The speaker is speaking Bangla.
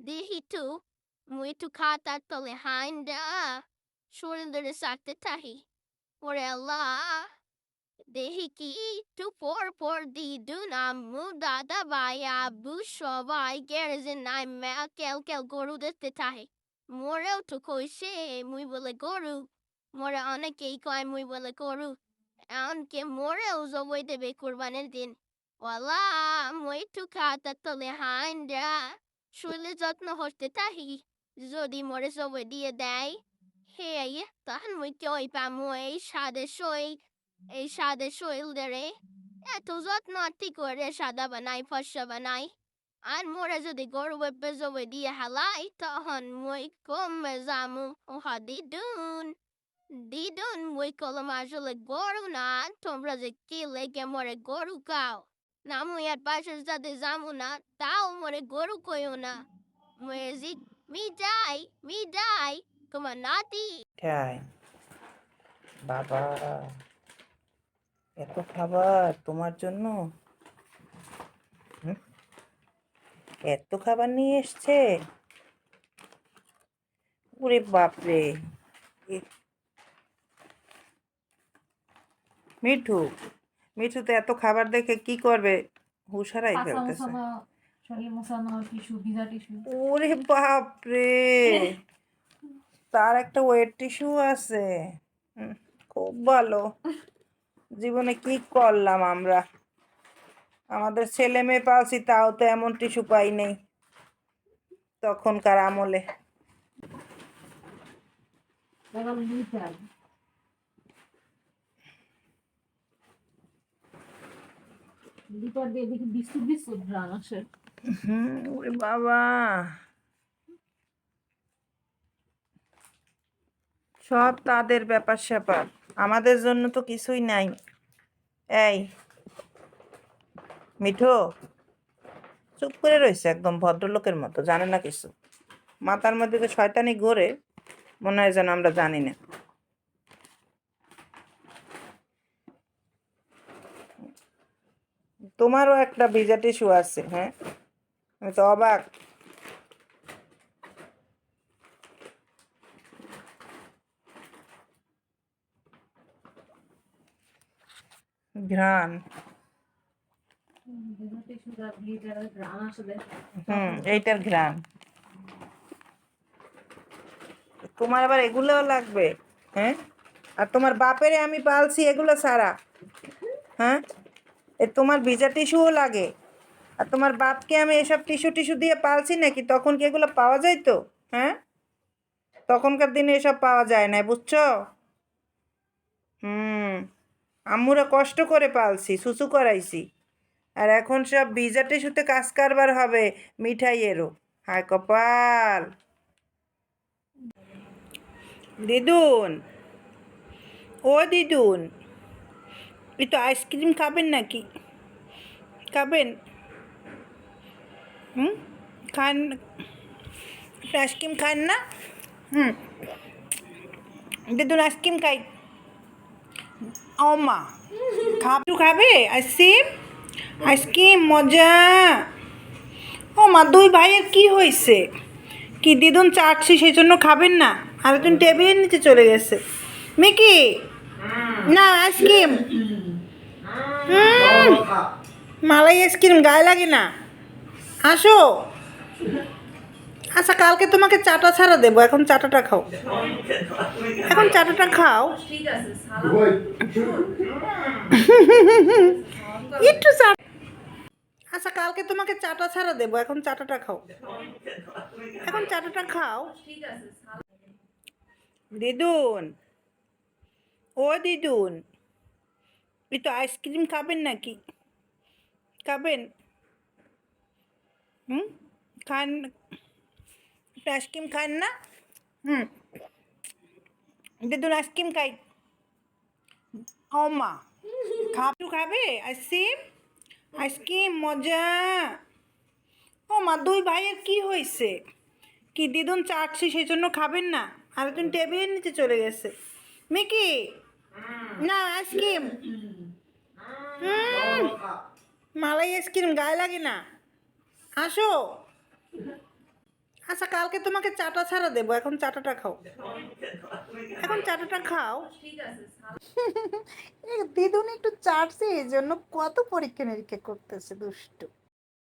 Dito, muito kata tolehanda. Shoulder sakte tahi. Orella. Dehiki tu por di duna muda da baya busho vai gerizin I kel goru de tahi. Morel to koishe muy wile goru. Mora onake koi muy wile goru. Aunque morel zo way de be kurbanin din. Wala muy tu kata tolehanda. Shule যত্ন হতে তাহি যদি মরে সবে দিয়ে দেয় হে তখন মুই কই পামু এই সাদে শৈলরে এত যত্ন আত্মি করে সাদা বানাই ফসা বানাই আর মোরা যদি গরু বেপে জবে দিয়ে হালাই তখন মুই কমে জামু ওহা দিদুন মুই কলম আসলে গরু না তোমরা যে কি লেগে মরে গরু খাও না মুই আর পাশের সাথে জামু না তাও মরে গরু কইও না Music, me die, come on, naughty. খাই বাবা, এত খাবার তোমার জন্য? এত খাবার নিয়ে এসছে? ওরে বাপরে! মিঠু মিঠু তো এত খাবার দেখে কি করবে? হুশ হারাই ফেলতেছে। ওরে বাপরে! তার একটা ওয়েট টিস্যু আছে। খুব ভালো। জীবনে কি করলাম আমরা? আমাদের ছেলে মেয়ে পালছি, তাও তো এমন টিস্যু পাই নেই তখনকার আমলে। ওরে বাবা, সব তাদের ব্যাপার স্যাপার, আমাদের জন্য তো কিছুই নাই। এই মিঠু চুপ করে রয়েছে একদম ভদ্রলোকের মতো, জানে না কিছু। মাথার মধ্যে তো শয়তানি ঘোরে, মনে হয় যেন আমরা জানি না। তোমারও একটা ভিজা টিস্যু আছে? হ্যাঁ, আমি তো অবাক। ঘ্রাণ, এইটার ঘ্রাণ। তোমার আবার এগুলোও লাগবে? হ্যাঁ, আর তোমার বাপেরে আমি পালছি এগুলো ছাড়া। হ্যাঁ, তোমার ভিজা টিস্যুও লাগে। আর তোমার বাপকে আমি এসব টিস্যু দিয়ে পালছি নাকি? তখন কি এগুলো পাওয়া যায় তো? হ্যাঁ, তখনকার দিনে এসব পাওয়া যায় না, বুঝছো? আম্মুরা কষ্ট করে পালছি, সুসু করাইছি, আর এখন সব ভিজা টিস্যুতে কাজ কারবার হবে মিঠাইয়েরও। হায় কপাল! দিদুন, ও দিদুন, এই তো আইসক্রিম খাবেন নাকি? খাবেন? খান, আইসক্রিম খান না? দিদুন আইসক্রিম খাই। ও মা, খাবে আইসক্রিম? আইসক্রিম মজা। ও মা, দুই ভাইয়ের কি হয়েছে? কি দিদুন চাটছি সেই জন্য খাবেন না? আর একজন টেবিলের নিচে চলে গেছে। মিকি, না আইসক্রিম। মালাই আইসক্রিম গায়ে লাগে না। আসো। আচ্ছা, কালকে তোমাকে চাটা ছাড়া দেবো, এখন চাটাটা খাও। এখন চাটাটা খাও। একটু চা। আচ্ছা, কালকে তোমাকে চাটা ছাড়া দেবো, এখন চাটাটা খাও। এখন চাটাটা খাও। দিদুন, ও দিদুন, এই তো আইসক্রিম খাবেন নাকি? খাবেন? খান, আইসক্রিম খান না? দিদুন আইসক্রিম খাই। ও মা, খাবে আইসক্রিম? আইসক্রিম মজা। ও মা, দুই ভাইয়ের কি হয়েছে? কি দিদুন চাটছি সেই জন্য খাবেন না? আর একজন টেবিলের নিচে চলে গেছে। মিকি, না আইসক্রিম। মালাই আইসক্রিম গায়ে লাগে না। আসো। আচ্ছা কালকে তোমাকে চাটা ছাড়া দেবো, এখন চাটাটা খাও, এখন চাটাটা খাও। দিদুন একটু চাটছে, এই জন্য কত পরীক্ষা নিরীক্ষা করতেছে দুষ্টু।